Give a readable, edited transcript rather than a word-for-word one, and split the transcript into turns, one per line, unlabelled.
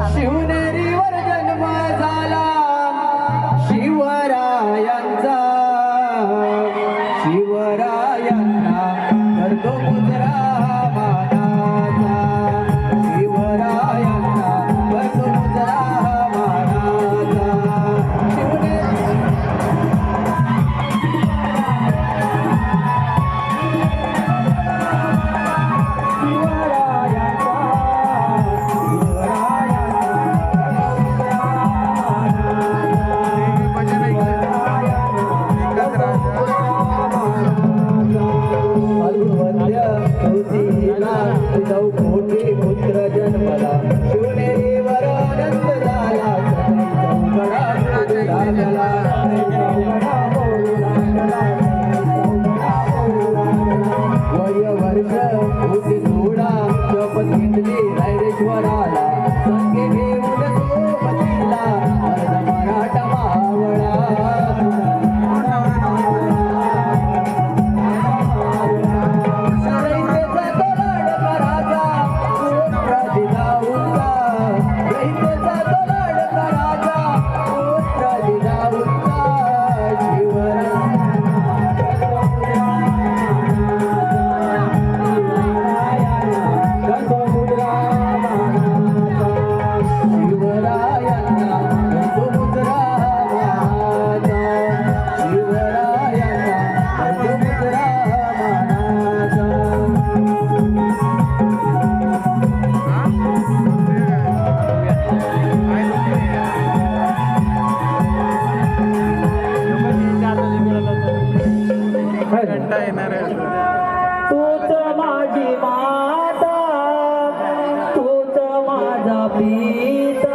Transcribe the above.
शिवनेरीवर जन्म झाला शिवरायांचा शिवरायांना करतो मुजरा मानाचा शिवरायांना करतो मुजरा मानाचा कोटी पुत्र जन्मला शिवनेरीवर आनंद झाला वर्ष होते थोडा शपथ घेतली रायरेश्वराला संगे घेऊन सोबतीला अर्ध मराठा मावळा तूच माझी माता तूच माझा पिता